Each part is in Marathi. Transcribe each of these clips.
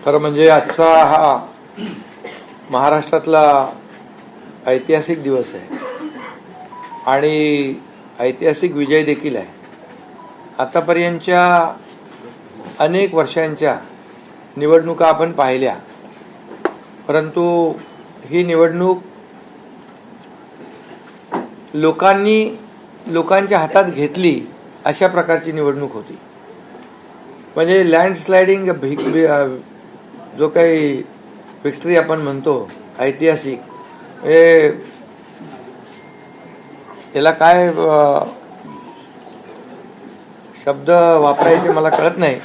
खरं म्हणजे आजचा हा महाराष्ट्रातला ऐतिहासिक दिवस आहे आणि ऐतिहासिक विजय देखील आहे. आतापर्यंतच्या अनेक वर्षांच्या निवडणुका आपण पाहिल्या, परंतु ही निवडणूक लोकांच्या हातात घेतली अशा प्रकारची निवडणूक होती. म्हणजे लँडस्लायडिंग जो काही विक्ट्री आपण म्हणतो ऐतिहासिक, याला काय शब्द वापरायचे मला कळत नाही,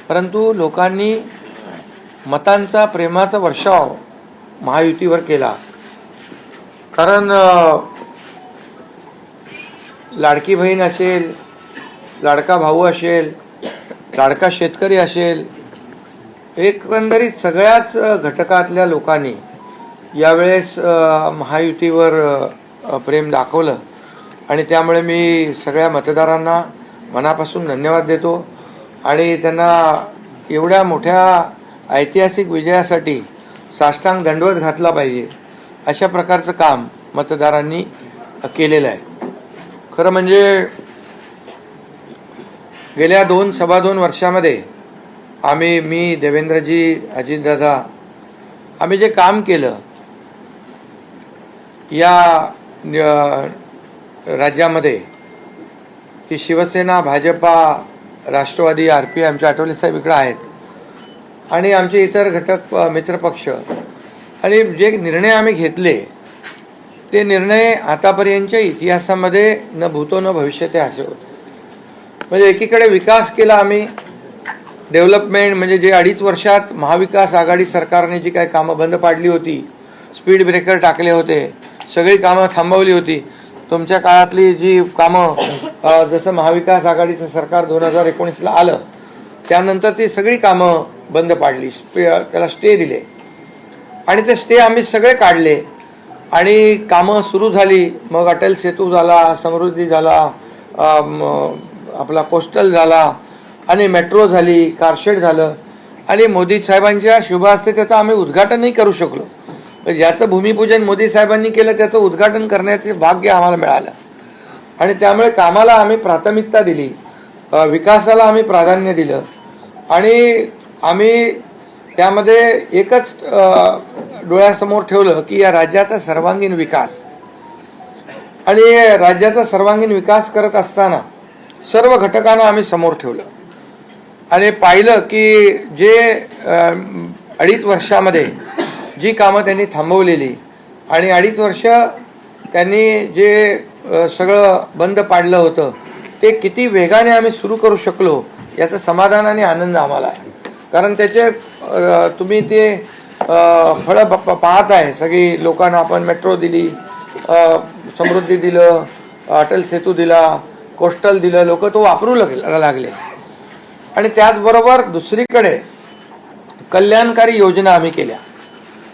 परंतु लोकांनी मतांचा प्रेमाचा वर्षाव महायुतीवर केला. कारण लाडकी बहीण असेल, लाडका भाऊ असेल, लाडका शेतकरी असेल, एकंदरीत सगळ्याच घटकातल्या लोकांनी यावेळेस महायुतीवर प्रेम दाखवलं आणि त्यामुळे मी सगळ्या मतदारांना मनापासून धन्यवाद देतो आणि त्यांना एवढ्या मोठ्या ऐतिहासिक विजयासाठी साष्टांग दंडवत घातला पाहिजे अशा प्रकारचं काम मतदारांनी केलेलं आहे. खरं म्हणजे गेल्या 2-2.25 वर्षामध्ये मी, देवेंद्रजी, अजितदादा, आम्ही जे काम केलं या राज्यामध्ये की शिवसेना, भाजपा, राष्ट्रवादी, RP, आमचे आठवले साहेब इकडे आहेत आणि आमचे इतर घटक मित्रपक्ष, आणि जे निर्णय आम्ही घेतले ते निर्णय आतापर्यंतच्या इतिहासामध्ये न भूतो न भविष्यते असे होते. म्हणजे एकीकडे विकास केला आम्ही, डेव्हलपमेंट, म्हणजे जे 2.5 वर्षात महाविकास आघाडी सरकारने जी काही कामं बंद पाडली होती, स्पीड ब्रेकर टाकले होते, सगळी कामं थांबवली होती. तुमच्या काळातली जी कामं, जसं महाविकास आघाडीचं सरकार 2019ला आलं त्यानंतर ती सगळी कामं बंद पाडली, त्याला स्टे दिले आणि ते स्टे आम्ही सगळे काढले आणि कामं सुरू झाली. मग अटल सेतू झाला, समृद्धी झाला, आपला कोस्टल झाला आणि मेट्रो झाली, कारशेड झालं आणि मोदी साहेबांच्या शुभ हस्ते त्याचं आम्ही उद्घाटनही करू शकलो. ज्याचं भूमिपूजन मोदी साहेबांनी केलं त्याचं उद्घाटन करण्याचे भाग्य आम्हाला मिळालं आणि त्यामुळे कामाला आम्ही प्राथमिकता दिली, विकासाला आम्ही प्राधान्य दिलं आणि आम्ही त्यामध्ये एकच डोळ्यासमोर ठेवलं की या राज्याचा सर्वांगीण विकास. आणि राज्याचा सर्वांगीण विकास करत असताना सर्व घटकांना आम्ही समोर ठेवलं आणि पाहिलं की जे 2.5 वर्षामध्ये जी कामं त्यांनी थांबवलेली आणि 2.5 वर्ष त्यांनी जे सगळं बंद पाडलं होतं ते किती वेगाने आम्ही सुरू करू शकलो याचं समाधान आणि आनंद आम्हाला आहे. कारण त्याचे तुम्ही ते फळं पाहत आहे. सगळी लोकांना आपण मेट्रो दिली, समृद्धी दिलं, अटल सेतू दिला, कोस्टल दिलं, लोक तो वापरू लागले. आणि त्याचबरोबर दुसरीकडे कल्याणकारी योजना आम्ही केल्या.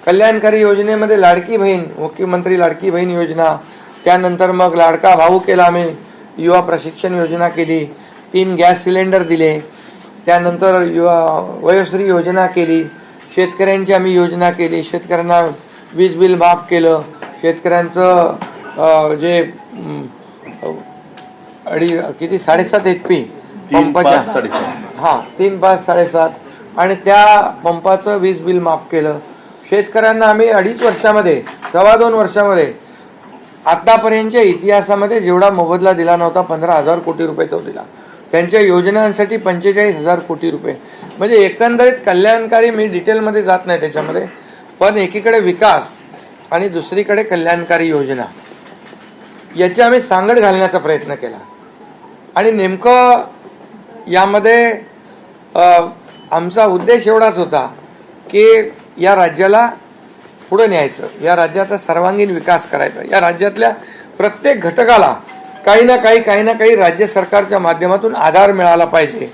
कल्याणकारी योजनेमध्ये लाडकी बहीण, मुख्यमंत्री लाडकी बहीण योजना, त्यानंतर मग लाडका भाऊ केला आम्ही, युवा प्रशिक्षण योजना केली, 3 गॅस सिलेंडर दिले, त्यानंतर युवा वयोश्री योजना केली, शेतकऱ्यांची आम्ही योजना केली, शेतकऱ्यांना वीज बिल माफ केलं, शेतकऱ्यांचं जे 7.5 HP पंपाच्या, 3, 5, 7.5 आणि त्या पंपाचं वीज बिल माफ केलं. शेतकऱ्यांना आम्ही 2.5 वर्षामध्ये, 2.25 वर्षामध्ये आतापर्यंतच्या इतिहासामध्ये जेवढा मोबदला दिला नव्हता, 15,000 कोटी रुपये तो दिला. त्यांच्या योजनांसाठी 45,000 कोटी रुपये. म्हणजे एकंदरीत कल्याणकारी, मी डिटेलमध्ये जात नाही त्याच्यामध्ये, पण एकीकडे विकास आणि दुसरीकडे कल्याणकारी योजना याची आम्ही सांगड घालण्याचा प्रयत्न केला. आणि नेमकं यामध्ये आमचा उद्देश एवढाच होता की या राज्याला पुढे न्यायचं, या राज्याचा सर्वांगीण विकास करायचा, या राज्यातल्या प्रत्येक घटकाला काही ना काही राज्य सरकारच्या माध्यमातून आधार मिळाला पाहिजे.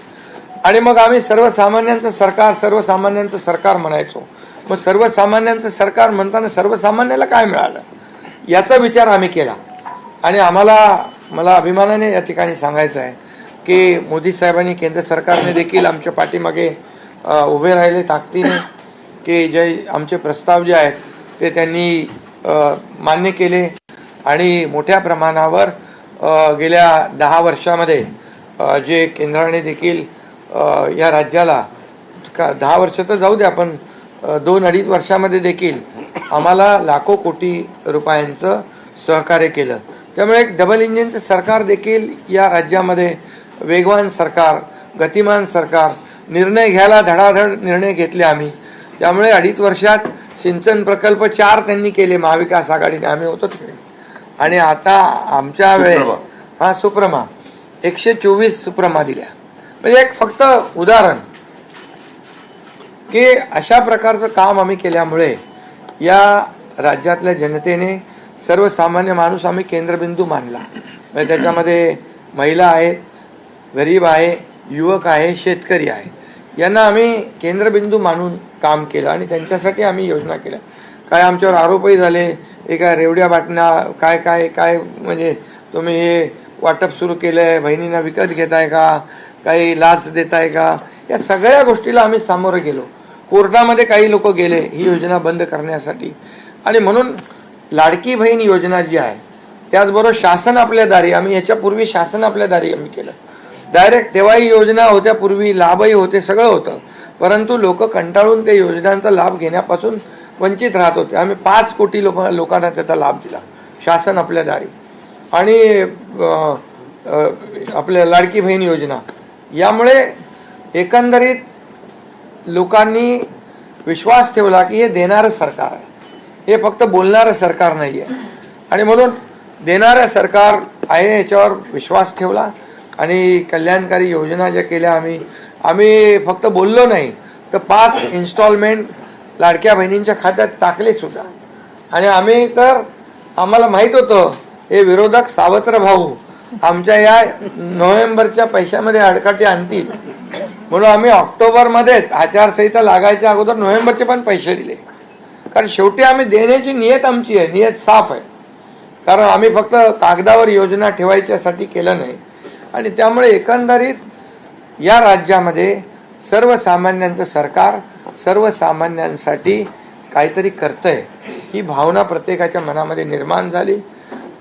आणि मग आम्ही सर्वसामान्यांचं सरकार म्हणायचो. मग सर्वसामान्यांचं सरकार म्हणताना सर्वसामान्याला काय मिळालं याचा विचार आम्ही केला. आणि मला अभिमानाने या ठिकाणी सांगायचं आहे की मोदी साहेबांनी, केंद्र सरकारने देखील आमच्या पाठीमागे उभे राहिले ताकदीने. की जे आमचे प्रस्ताव जे आहेत ते त्यांनी मान्य केले आणि मोठ्या प्रमाणावर गेल्या 10 वर्षामध्ये जे केंद्राने देखील या राज्याला 10 वर्ष तर जाऊ द्या, पण 2-2.5 वर्षामध्ये देखील आम्हाला लाखो कोटी रुपयांचं सहकार्य केलं. त्यामुळे एक डबल इंजिनचं सरकार देखील या राज्यामध्ये, वेगवान सरकार, गतिमान सरकार, निर्णय घ्यायला धडाधड निर्णय घेतले आम्ही. त्यामुळे 2.5 वर्षात सिंचन प्रकल्प 4 त्यांनी केले महाविकास आघाडीने, आम्ही होतो तिकडे. आणि आता आमच्या वेळेस सुप्रमा 124 सुप्रमा दिल्या. म्हणजे एक फक्त उदाहरण की अशा प्रकारचं काम आम्ही केल्यामुळे या राज्यातल्या जनतेने, सर्वसामान्य माणूस आम्ही केंद्रबिंदू मानला. म्हणजे त्याच्यामध्ये महिला आहेत, गरीब आहे, युवक आहे, शेतकरी आहे, यांना आम्ही केंद्रबिंदू मानून काम केलं आणि त्यांच्यासाठी आम्ही योजना केल्या. काय आमच्यावर आरोपही झाले, एका रेवड्या बाटण्या काय काय काय, म्हणजे तुम्ही हे वाटप सुरू केलंय, बहिणींना विकत घेताय का, काही लाच देताय का, या सगळ्या गोष्टीला आम्ही सामोरं गेलो. कोर्टामध्ये काही लोक गेले ही योजना बंद करण्यासाठी. आणि म्हणून लाडकी बहीण योजना जी आहे, त्याचबरोबर शासन आपल्या दारी, आम्ही याच्यापूर्वी शासन आपल्या दारी आम्ही केलं. डायरेक्ट तेव्हाही योजना होत्या, पूर्वी लाभही होते, सगळं होतं, परंतु लोक कंटाळून त्या योजनांचा लाभ घेण्यापासून वंचित राहत होते. आम्ही 5 कोटी लोकांना त्याचा लाभ दिला, शासन आपल्या दारी. आणि आपल्या लाडकी बहीण योजना, यामुळे एकंदरीत लोकांनी विश्वास ठेवला की हे देणारं सरकार आहे, हे फक्त बोलणारं सरकार नाही आहे. आणि म्हणून देणारं सरकार आहे याच्यावर विश्वास ठेवला आणि कल्याणकारी योजना ज्या केल्या आम्ही फक्त बोललो नाही, तर 5 इन्स्टॉलमेंट लाडक्या बहिणींच्या खात्यात टाकले सुद्धा. आणि आम्ही तर आम्हाला माहित होतं हे विरोधक सावत्र भाऊ आमच्या या नोव्हेंबरच्या पैशामध्ये अडकाटी आणतील, म्हणून आम्ही ऑक्टोबरमध्येच आचारसंहिता लागायच्या अगोदर नोव्हेंबरचे पण पैसे दिले. कारण शेवटी आम्ही देण्याची नियत आमची आहे, नियत साफ आहे. कारण आम्ही फक्त कागदावर योजना ठेवायच्यासाठी केलं नाही. आणि त्यामुळे एकंदरीत या राज्यामध्ये सर्वसामान्यांचं सरकार सर्वसामान्यांसाठी काहीतरी करतंय ही भावना प्रत्येकाच्या मनामध्ये निर्माण झाली.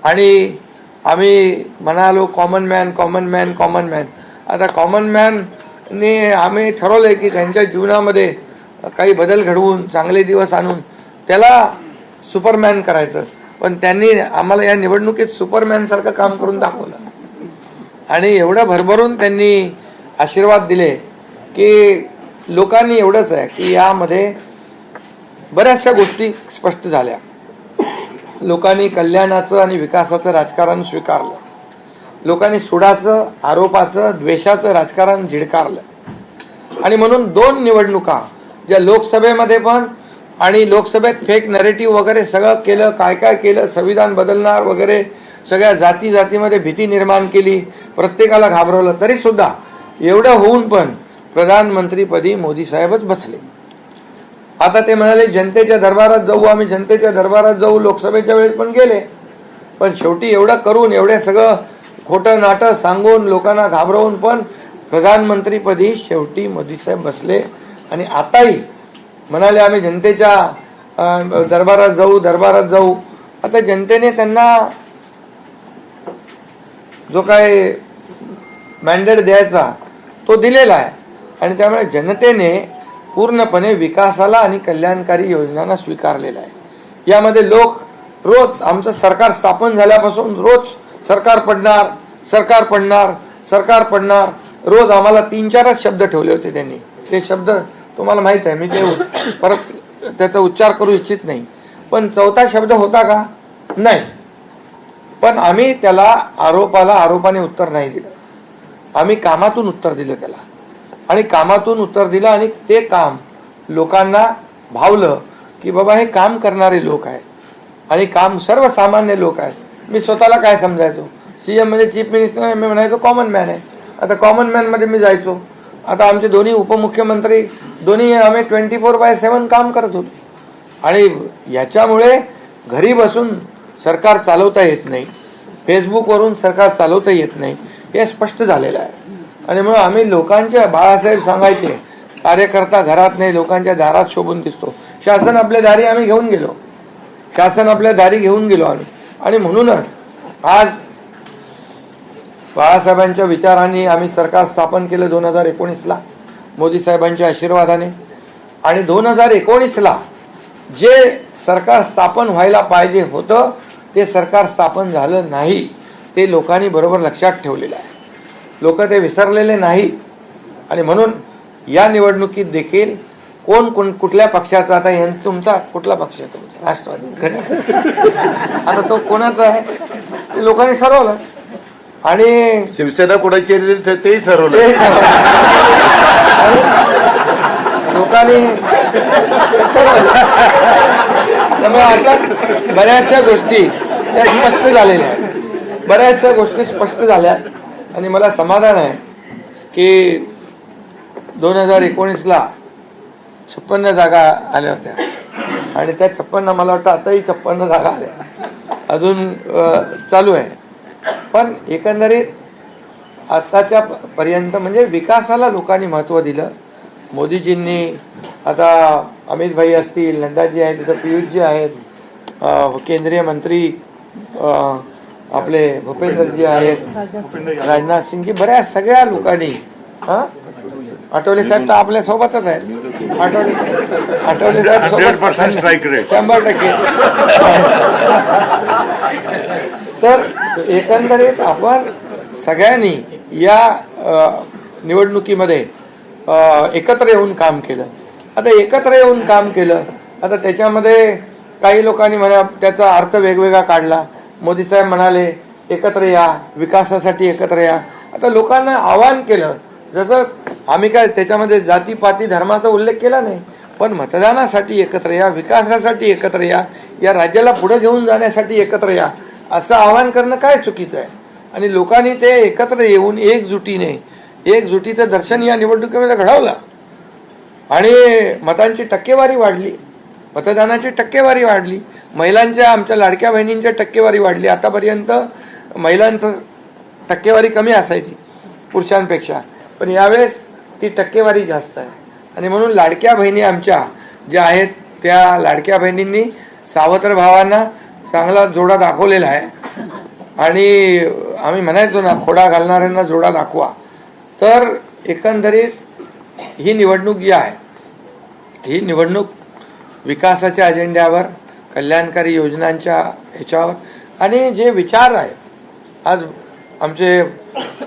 आणि आम्ही म्हणालो common man common man common man. आता कॉमन मॅनने आम्ही ठरवलंय की त्यांच्या जीवनामध्ये काही बदल घडवून चांगले दिवस आणून त्याला सुपरमॅन करायचं. पण त्यांनी आम्हाला या निवडणुकीत सुपरमॅन सारखं काम करून दाखवलं आणि एवढं भरभरून त्यांनी आशीर्वाद दिले की लोकांनी एवढंच आहे की यामध्ये बऱ्याचशा गोष्टी स्पष्ट झाल्या. लोकांनी कल्याणाचं आणि विकासाचं राजकारण स्वीकारलं. लोकांनी सुडाचं, आरोपाचं, द्वेषाचं राजकारण झिडकारलं. आणि म्हणून 2 निवडणुका ज्या लोकसभेमध्ये पण आणि लोकसभेत फेक नरेटिव्ह वगैरे सगळं केलं, काय काय केलं, संविधान बदलणार वगैरे, सगळ्या जातीमध्ये भीती निर्माण केली, प्रत्येकाला घाबरवलं. तरी सुद्धा एवढं होऊन पण प्रधानमंत्रीपदी मोदी साहेबच बसले. आता ते म्हणाले जनतेच्या दरबारात जाऊ, आम्ही जनतेच्या दरबारात जाऊ, लोकसभेच्या वेळेस पण गेले. पण शेवटी एवढं करून, एवढे सगळं खोटं नाटं सांगून, लोकांना घाबरवून पण प्रधानमंत्रीपदी शेवटी मोदी साहेब बसले. आणि आताही म्हणाले आम्ही जनतेच्या दरबारात जाऊ. आता जनतेने त्यांना जो काय मॅन्डेट द्यायचा तो दिलेला आहे. आणि त्यामुळे जनतेने पूर्णपणे विकासाला आणि कल्याणकारी योजनांना स्वीकारलेला आहे. यामध्ये लोक रोज, आमचं सरकार स्थापन झाल्यापासून रोज सरकार पडणार, सरकार पडणार, सरकार पडणार, रोज आम्हाला 3-4च शब्द ठेवले होते त्यांनी. ते शब्द तुम्हाला माहित आहे, मी ते परत त्याचा उच्चार करू इच्छित नाही. पण 4था शब्द होता का? नाही. पण आम्ही त्याला आरोपाने उत्तर नाही दिलं. आम्ही कामातून उत्तर दिलं त्याला. आणि कामातून उत्तर दिलं आणि ते काम लोकांना भावलं की बाबा हे काम करणारे लोक आहेत आणि काम सर्वसामान्य लोक आहेत. मी स्वतःला काय समजायचो, सीएम म्हणजे चीफ मिनिस्टर, मी म्हणायचो कॉमन मॅन आहे. आता कॉमन मॅन मध्ये मी जायचो. आता आमचे दोन्ही उपमुख्यमंत्री दोन्ही आम्ही 24/7 काम करत होतो. आणि याच्यामुळे घरी बसून सरकार चालवता येत नाही, फेसबुकवरून सरकार चालवता येत नाही, हे स्पष्ट झालेलं आहे. आणि म्हणून आम्ही लोकांच्या, बाळासाहेब सांगायचे कार्यकर्ता घरात नाही, लोकांच्या दारात शोभून दिसतो. शासन आपल्या दारी आम्ही घेऊन गेलो, शासन आपल्या दारी घेऊन गेलो आम्ही. आणि म्हणूनच आज बाळासाहेबांच्या विचारांनी आम्ही सरकार स्थापन केलं 2019ला मोदी साहेबांच्या आशीर्वादाने. आणि 2019ला जे सरकार स्थापन व्हायला पाहिजे होतं ते सरकार स्थापन झालं नाही, ते लोकांनी बरोबर लक्षात ठेवलेलं आहे. लोक ते विसरलेले नाहीत. आणि म्हणून या निवडणुकीत देखील कोण कोण कुठल्या पक्षाचा, आता तुमचा कुठला पक्ष आहे? तुमचा राष्ट्रवादी. आता तो कोणाचा आहे ते लोकांनी ठरवलं. आणि शिवसेना कोणाची तेही ठरवलं. लोकांनी त्यामुळे आता बऱ्याचशा गोष्टी त्या स्पष्ट झालेल्या आहेत, बऱ्याचशा गोष्टी स्पष्ट झाल्या. आणि मला समाधान आहे की 2019ला 56 जागा आल्या होत्या आणि त्या 56 मला वाटतं आताही 56 जागा आल्या, अजून चालू आहे. पण एकंदरीत आताच्या पर्यंत म्हणजे विकासाला लोकांनी महत्त्व दिलं. मोदीजींनी आता अमित भाई असतील, नड्डाजी आहेत, तिथं पियुषजी आहेत, केंद्रीय मंत्री आपले भूपेंद्रजी आहेत, राजनाथ सिंगजी, बऱ्याच सगळ्या लोकांनी, आठवले साहेब तर आपल्या सोबतच आहेत, आठवले साहेब सोबत 100%. तर एकंदरीत आपण सगळ्यांनी या निवडणुकीमध्ये एकत्र येऊन काम केलं. आता एकत्र येऊन काम केलं, आता त्याच्यामध्ये काही लोकांनी म्हणा त्याचा अर्थ वेगवेगळा काढला. मोदी साहेब म्हणाले एकत्र या, विकासासाठी एकत्र या. आता लोकांना आवाहन केलं, जसं आम्ही काय त्याच्यामध्ये जातीपाती धर्माचा उल्लेख केला नाही, पण मतदानासाठी एकत्र या, विकासासाठी एकत्र या, या राज्याला पुढे घेऊन जाण्यासाठी एकत्र या, असं आवाहन करणं काय चुकीचं आहे. आणि लोकांनी ते एकत्र येऊन एकजुटीचं दर्शन या निवडणुकीमध्ये घडवलं. आणि मतांची टक्केवारी वाढली, मतदानाची टक्केवारी वाढली, महिलांच्या, आमच्या लाडक्या बहिणींच्या टक्केवारी वाढली. आतापर्यंत महिलांचं टक्केवारी कमी असायची पुरुषांपेक्षा, पण यावेळेस ती टक्केवारी जास्त आहे. आणि म्हणून लाडक्या बहिणी आमच्या ज्या आहेत त्या लाडक्या बहिणींनी सावत्र भावांना चांगला जोडा दाखवलेला आहे. आणि आम्ही म्हणायचो ना, खोडा घालणाऱ्यांना जोडा दाखवा. तर एकंदरीत ही निवडणूक जी आहे, ही निवडणूक विकासाच्या अजेंड्यावर, कल्याणकारी योजनांच्या ह्याच्यावर आणि जे विचार आहेत, आज आमचे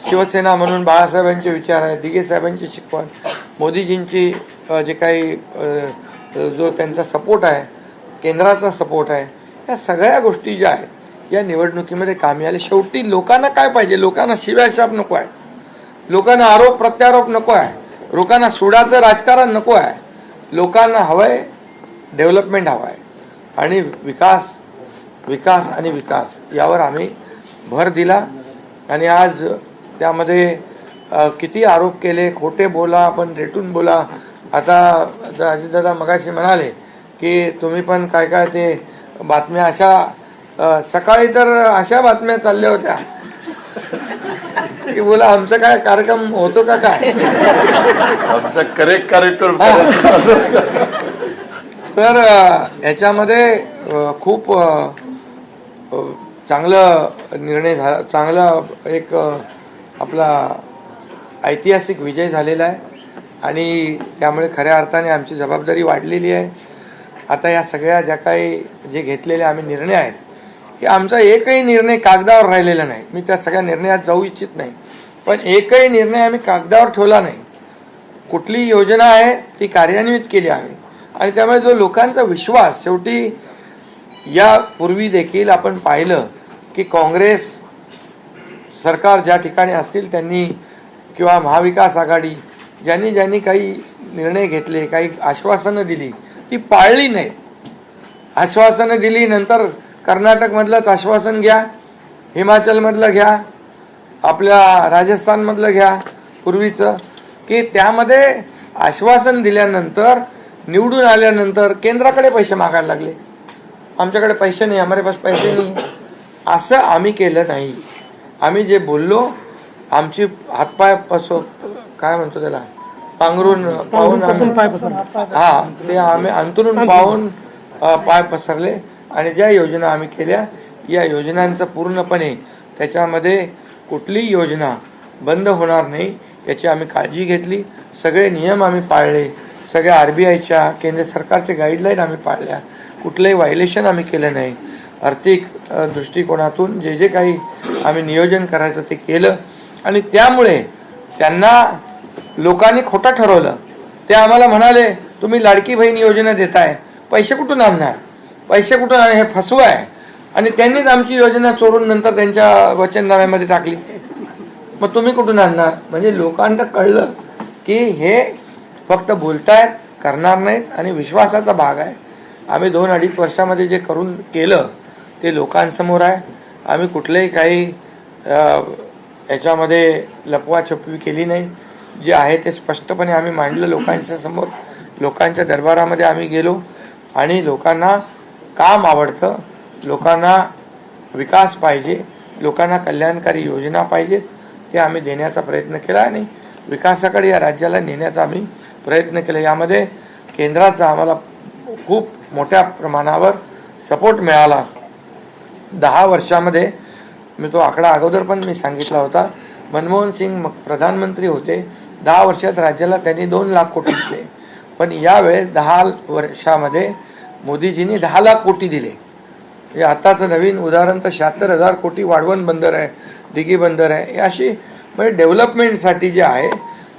शिवसेना म्हणून बाळासाहेबांचे विचार आहेत, दिघे साहेबांची शिकवण, मोदीजींची जे काही जो त्यांचा सपोर्ट आहे, केंद्राचा सपोर्ट आहे, या सगळ्या गोष्टी ज्या आहेत या निवडणुकीमध्ये कामी आले. शेवटी लोकांना काय पाहिजे? लोकांना शिव्याशाप नको आहे, लोकांना आरोप प्रत्यारोप नको आहे, लोकांना सुडाचं राजकारण नको आहे. लोकांना हवंय डेव्हलपमेंट हवं आहे आणि विकास आणि विकास यावर आम्ही भर दिला. आणि आज त्यामध्ये किती आरोप केले, खोटे बोला, आपण रेटून बोला. आता अजितदादा मगाशी म्हणाले की तुम्ही पण काय काय ते बातम्या अशा, सकाळी तर अशा बातम्या चालल्या होत्या की बोला आमचा काय कार्यक्रम होतो का काय, आमचा करेक्ट कार्यक्रम. तर याच्यामध्ये खूप चांगला निर्णय झाला, चांगला एक आपला ऐतिहासिक विजय झालेला आहे. आणि त्यामुळे खऱ्या अर्थाने आमची जबाबदारी वाढलेली आहे. आता या सगळ्या ज्या काही जे घेतलेले आम्ही निर्णय आहेत, की आमचा एकही निर्णय कागदावर राहिलेला नाही. मी त्या सगळ्या निर्णयात जाऊ इच्छित नाही, पण एकही निर्णय आम्ही कागदावर ठेवला नाही. कुठली योजना आहे ती कार्यान्वित केली आम्ही. आणि त्यामुळे जो लोकांचा विश्वास, शेवटी यापूर्वी देखील आपण पाहिलं की काँग्रेस सरकार ज्या ठिकाणी असतील त्यांनी किंवा महाविकास आघाडी ज्यांनी काही निर्णय घेतले, काही आश्वासनं दिली, ती पाळली नाहीत. आश्वासनं दिली, नंतर कर्नाटकमधलंच आश्वासन घ्या, हिमाचलमधलं घ्या, आपल्या राजस्थानमधलं घ्या पूर्वीचं, की त्यामध्ये आश्वासन दिल्यानंतर निवडून आल्यानंतर केंद्राकडे पैसे मागायला लागले. आमच्याकडे पैसे नाही, हमारे पास पैसे नाही. असं आम्ही केलं नाही. आम्ही जे बोललो, आमची हातपाय काय म्हणतो त्याला, पांघरून पाहून हा ते आम्ही अंतरून पाहून पाय पसरले आणि ज्या योजना आम्ही केल्या या योजनांचं पूर्णपणे त्याच्यामध्ये कुठलीही योजना बंद होणार नाही याची आम्ही काळजी घेतली. सगळे नियम आम्ही पाळले, सगळ्या RBIच्या केंद्र सरकारचे गाईडलाईन आम्ही पाळल्या, कुठलंही व्हायलेशन आम्ही केलं नाही. आर्थिक दृष्टिकोनातून जे जे काही आम्ही नियोजन करायचं ते केलं आणि त्यामुळे त्यांना लोकांनी खोटं ठरवलं. ते आम्हाला म्हणाले तुम्ही लाडकी बहीण योजना देताय, पैसे कुठून आणणार, पैसे कुठून आणणार, हे फसवं आहे. आणि त्यांनीच आमची योजना चोरून नंतर त्यांच्या वचननाम्यामध्ये टाकली. मग तुम्ही कुठून आणणार? म्हणजे लोकांना कळलं की हे फक्त बोलतायत, करणार नाहीत आणि विश्वासाचा भाग आहे. आम्ही 2-2.5 वर्षामध्ये जे करून केलं ते लोकांसमोर आहे. आम्ही कुठलेही काही याच्यामध्ये लपवाछपवी केली नाही. जे आहे ते स्पष्टपणे आम्ही मांडलं लोकांच्या समोर. लोकांच्या दरबारामध्ये आम्ही गेलो आणि लोकांना काम आवडतं, लोकांना विकास पाहिजे, लोकांना कल्याणकारी योजना पाहिजेत, ते आम्ही देण्याचा प्रयत्न केला आणि विकासाकडे या राज्याला नेण्याचा आम्ही प्रयत्न केला. यामध्ये केंद्राचा आम्हाला खूप मोठ्या प्रमाणावर सपोर्ट मिळाला. 10 वर्षामध्ये मी तो आकडा अगोदर पण मी सांगितला होता. मनमोहन सिंग प्रधानमंत्री होते, 10 वर्षात राज्याला त्यांनी 2 लाख कोटी दिले. पण यावेळेस 10 वर्षामध्ये मोदीजींनी 10 लाख कोटी दिले. म्हणजे आताचं नवीन उदाहरण तर 76,000 कोटी वाढवण बंदर आहे, दिघी बंदर आहे. अशी म्हणजे डेव्हलपमेंटसाठी जे आहे,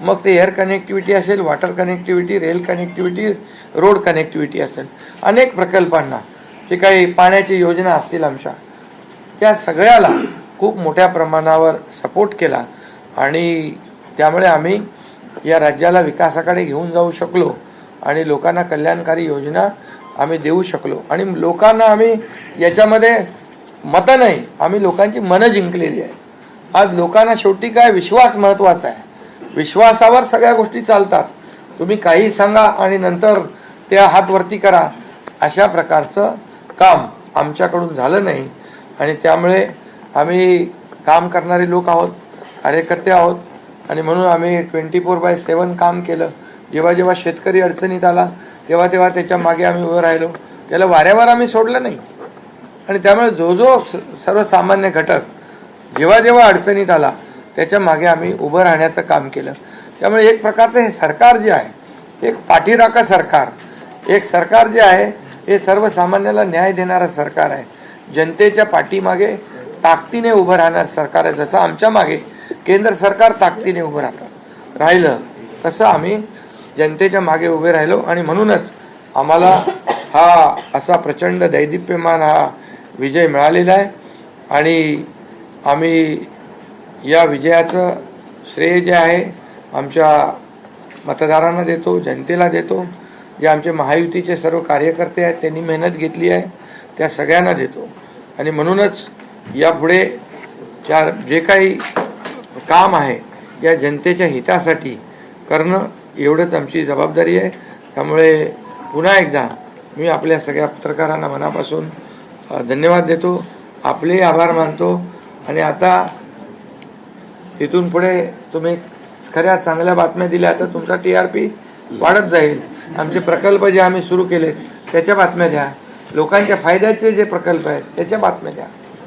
मग ते एअर कनेक्टिव्हिटी असेल, water connectivity, rail connectivity, road connectivity असेल, अनेक प्रकल्पांना जे काही पाण्याची योजना असतील आमच्या, त्या सगळ्याला खूप मोठ्या प्रमाणावर सपोर्ट केला आणि त्यामुळे आम्ही या राज्याला विकासाकडे घेऊन जाऊ शकलो आणि लोकांना कल्याणकारी योजना आम्ही देऊ शकलो. आणि लोकांना आम्ही याच्यामध्ये मतं नाही, आम्ही लोकांची मनं जिंकलेली आहे. आज लोकांना शेवटी काय विश्वास महत्वाचा आहे. विश्वासावर सगळ्या गोष्टी चालतात. तुम्ही काही सांगा आणि नंतर त्या हात वरती करा, अशा प्रकारचं काम आमच्याकडून झालं नाही. आणि त्यामुळे आम्ही काम करणारे लोक आहोत, कार्यकर्ते आहोत आणि म्हणून आम्ही 24/7 काम केलं. जेव्हा जेव्हा शेतकरी अडचणीत आला तेव्हा तेव्हा त्याच्या मागे आम्ही उभं राहिलो, त्याला वाऱ्यावर आम्ही सोडलं नाही. आणि त्यामुळे जो जो सर्वसामान्य घटक जेव्हा जेव्हा अडचणीत आला त्याच्या मागे आम्ही उभं राहण्याचं काम केलं. त्यामुळे एक प्रकारचं हे सरकार जे आहे, एक पाठीराखा सरकार, एक सरकार जे आहे हे सर्वसामान्याला न्याय देणारं सरकार आहे. जनतेच्या पाठीमागे ताकदीने उभं राहणार सरकार आहे. जसं आमच्या मागे केंद्र सरकार ताकदीने उभं राहिलं तसं आम्ही जनतेच्या मागे उभे राहिलो. आणि म्हणूनच आम्हाला हा असा प्रचंड दैदिप्यमान हा विजय मिळालेला आहे. आणि आम्ही या विजयाचं श्रेय जे आहे आमच्या मतदारांना देतो, जनतेला देतो. जे आमचे महायुतीचे सर्व कार्यकर्ते आहेत त्यांनी मेहनत घेतली आहे त्या सगळ्यांना देतो. आणि म्हणूनच यापुढे जे काही काम आहे या जनतेच्या हितासाठी करणं एवढंच आमची जबाबदारी आहे. त्यामुळे पुन्हा एकदा मी आपल्या सगळ्या पत्रकारांना मनापासून धन्यवाद देतो, आपले आभार मानतो. आणि आता इथून पुढे तुम्ही खऱ्या चांगल्या बातम्या दिल्या तर तुमचा TRP वाढत जाईल. आमचे प्रकल्प जे आम्ही सुरू केले त्याच्या बातम्या द्या, लोकांच्या फायद्याचे जे प्रकल्प आहेत त्याच्या बातम्या द्या.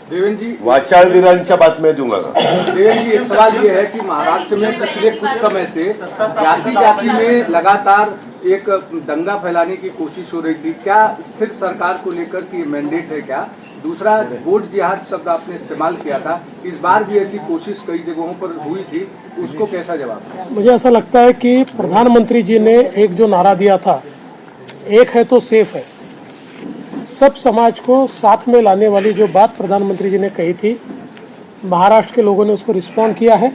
देवेंद्र जी, वाचाळवीरांच्या बातम्या दूंगा. देवेंद्र जी, एक सवाल ये है कि महाराष्ट्र में पिछले कुछ समय से जाति जाति में लगातार एक दंगा फैलाने की कोशिश हो रही थी. क्या स्थिर सरकार को लेकर की मैंडेट है क्या? दूसरा, वोट जिहाद शब्द आपने इस्तेमाल किया था, इस बार भी ऐसी कोशिश कई जगहों पर हुई थी, उसको कैसा जवाब? मुझे ऐसा लगता है कि प्रधानमंत्री जी ने एक जो नारा दिया था, एक है तो सेफ है, सब समाज को साथ में लाने वाली जो बात प्रधानमंत्री जी ने कही थी, महाराष्ट्र के लोगों ने उसको रिस्पॉन्ड किया है.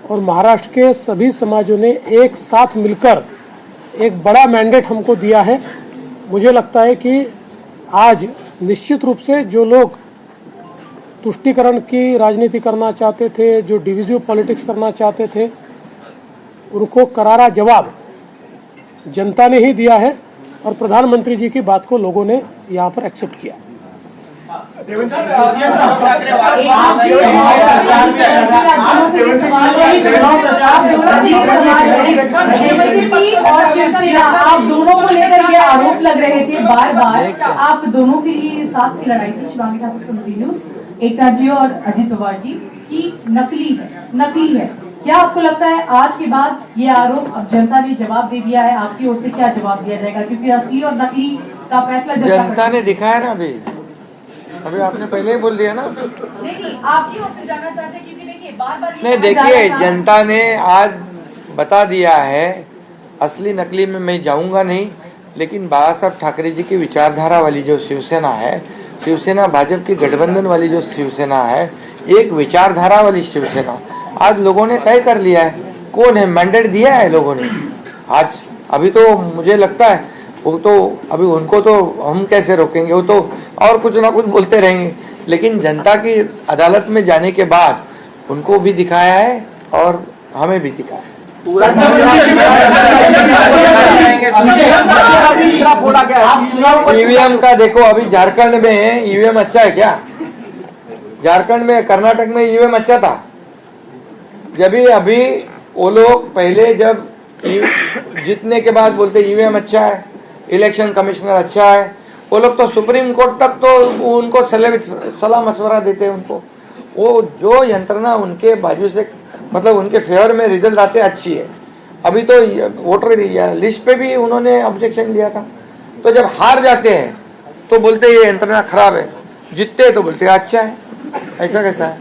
और महाराष्ट्र के सभी समाजों ने एक साथ मिलकर एक बड़ा मैंडेट हमको दिया है. मुझे लगता है कि आज निश्चित रूप से जो लोग तुष्टीकरण की राजनीति करना चाहते थे, जो डिविजिव पॉलिटिक्स करना चाहते थे, उनको करारा जवाब जनता ने ही दिया है. और प्रधानमंत्री जी की बात को लोगों ने यहाँ पर एक्सेप्ट किया. एनसीपी और शिवसेना आप दोनों को लेकर ये आरोप लग रहे थे बार बार, आप दोनों के लिए साथ की लड़ाई थी शिवांगी ठाकुर फ्रॉम जी न्यूज, एकनाथ जी और अजित पवार जी की नकली है। क्या आपको लगता है आज के बाद ये आरोप अब जनता ने जवाब दे दिया है, आपकी ओर से क्या जवाब दिया जाएगा? क्योंकि असली और नकली का फैसला जनता ने दिखाया ना अभी आपने पहले ही बोल दिया ना। नहीं, आपकी ओर से जानना चाहते हैं क्योंकि देखिए बार नहीं, देखिए जनता ने आज बता दिया है, असली नकली में मैं जाऊंगा नहीं, लेकिन बाला साहब ठाकरे जी की विचारधारा वाली जो शिवसेना है, शिवसेना भाजपा की गठबंधन वाली जो शिवसेना है, एक विचारधारा वाली शिवसेना आज लोगों ने तय कर लिया है। कौन है, मैंडेट दिया है लोगों ने आज। अभी तो मुझे लगता है वो तो अभी उनको तो हम कैसे रोकेंगे, वो तो और कुछ ना कुछ बोलते रहेंगे, लेकिन जनता की अदालत में जाने के बाद उनको भी दिखाया है और हमें भी दिखाया है। ईवीएम का देखो, अभी झारखंड में ईवीएम अच्छा है क्या? झारखंड में, कर्नाटक में ईवीएम अच्छा था। जब भी अभी वो लोग पहले जब जीतने के बाद बोलते ईवीएम अच्छा है, इलेक्शन कमिश्नर अच्छा है, वो लोग तो सुप्रीम कोर्ट तक तो उनको सलाह मशवरा देते हैं उनको। वो जो यंत्रणा उनके बाजू से, मतलब उनके फेवर में रिजल्ट आते अच्छी है। अभी तो वोटर लिस्ट पे भी उन्होंने ऑब्जेक्शन लिया था। तो जब हार जाते हैं तो बोलते ये यंत्रणा खराब है, जीतते तो बोलते अच्छा है। ऐसा कैसा है?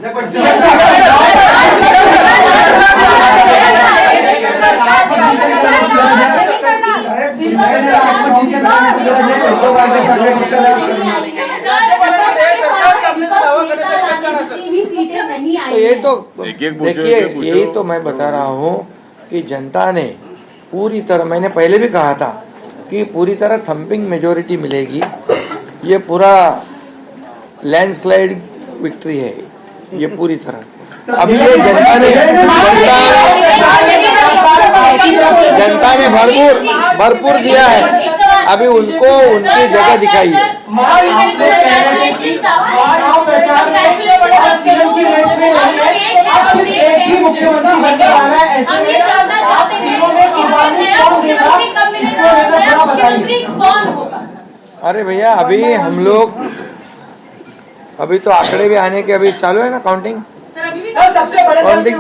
तो ये तो देखिए, यही तो मैं बता रहा हूँ कि जनता ने पूरी तरह, मैंने पहले भी कहा था कि पूरी तरह थम्पिंग मेजोरिटी मिलेगी। ये पूरा लैंडस्लाइड विक्ट्री है ये पूरी तरह। अभी ये जनता ने भरपूर दिया है, अभी उनको उनकी जगह दिखाई है। अरे भैया, अभी हम लोग, अभी तो आंकड़े भी आने के अभी चालू है ना, काउंटिंग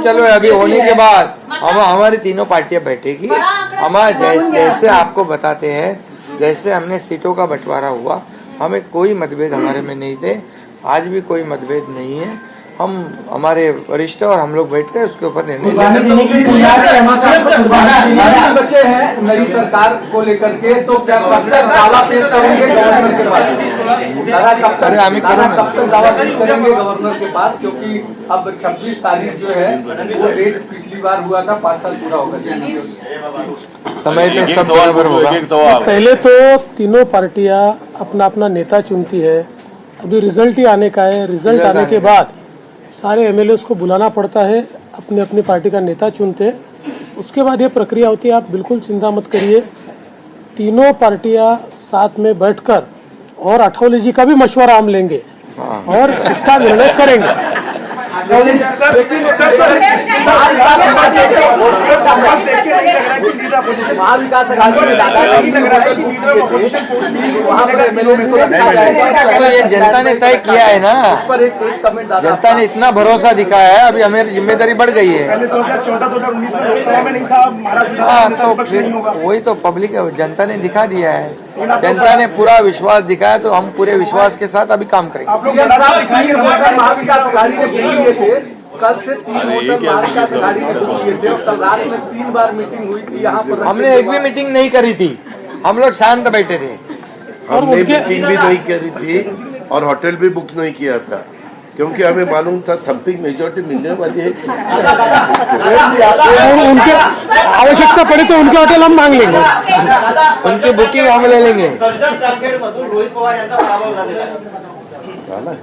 चालू है। अभी होने के बाद हमारी तीनों पार्टियां बैठेगी। हमारे जैसे आपको बताते हैं, जैसे हमने सीटों का बंटवारा हुआ, हमें कोई मतभेद हमारे में नहीं थे, आज भी कोई मतभेद नहीं है। हम हमारे वरिष्ठ और हम लोग बैठ कर उसके ऊपर निर्णय बच्चे हैं नई सरकार को लेकर के, तो क्या कब तक दावा पेश करेंगे गवर्नर के पास? कब तक दावा पेश करेंगे गवर्नर के पास? क्योंकि अब 26 तारीख जो है वो डेट पिछली बार हुआ था, 5 साल पूरा होगा। समय पे सब बराबर होगा। पहले तो तीनों पार्टियां अपना अपना नेता चुनती है, अभी रिजल्ट ही आने का है। रिजल्ट आने के बाद सारे एमएलएस को बुलाना पड़ता है, अपनी अपनी पार्टी का नेता चुनते हैं, उसके बाद ये प्रक्रिया होती है। आप बिल्कुल चिंता मत करिए, तीनों पार्टियां साथ में बैठकर और अठौली जी का भी मशवरा हम लेंगे और इसका निर्णय करेंगे। महाविकास अघाड़ी में तो ये जनता ने तय किया है ना, पर एक कमेंट जनता ने इतना भरोसा दिखाया है, अभी हमारी जिम्मेदारी बढ़ गई है। हाँ, तो फिर वही तो पब्लिक, जनता ने दिखा दिया है, जनता ने पूरा विश्वास दिखाया, तो हम पूरे विश्वास के साथ अभी काम करेंगे। महाविकास अघाड़ी ने लिए थे, कल से 3 वोटर महाविकास अघाड़ी ने लिए थे, और कल रात में 3 बार मीटिंग हुई थी यहाँ पर। हमने एक भी मीटिंग नहीं करी थी, हम लोग शांत बैठे थे। हमने मीटिंग भी नहीं करी थी और होटल भी बुक नहीं किया था, क्योंकि हमें मालूम था थम्पिंग मेजोरिटी मिलने वाली है। उनके आवश्यकता पड़े तो उनके होटल हम मांग लेंगे, उनकी बुकिंग हम ले लेंगे। नाही,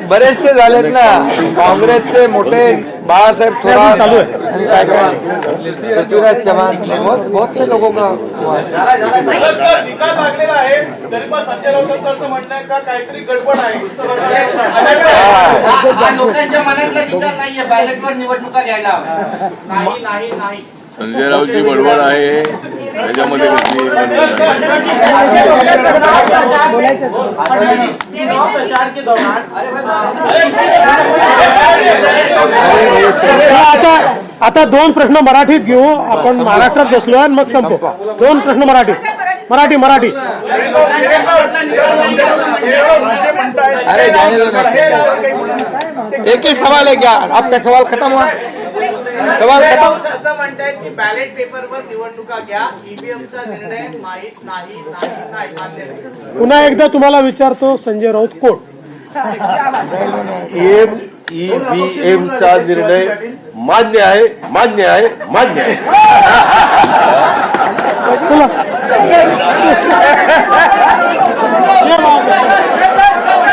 बरेचसे झालेत ना काँग्रेसचे मोठे बाळासाहेब थोरात चालू आहे. आणि काय काय पृथ्वीराज चव्हाण बहुत से लोगों का हुआ है. निकाल लागलेला आहे तरी पण संजय राऊतांचं असं म्हणणं आहे का काहीतरी गडबड आहे. हा लोकांच्या मनातला निकाल नाहीये बॅलेटवर निवडणुका घ्यायला. नाही संजय राऊतची बडबड आहे त्याच्यामध्ये कसली चुनाव प्रचार के दौरान आता 2 प्रश्न मराठीत घेऊ. आपण महाराष्ट्रात बसलो आणि मग संपू. 2 प्रश्न मराठी. अरे जाने दो ना. एक ही सवाल है क्या? आपका सवाल खत्म हुआ? सवाल खत्म. असं म्हणतायत की बॅलेट पेपरवर निवडणुका घ्या, ईव्हीएमचा निर्णय माहीत नाही. पुन्हा एकदा तुम्हाला विचारतो, संजय राऊत कोण? ईव्हीएमचा निर्णय मान्य आहे. बोला.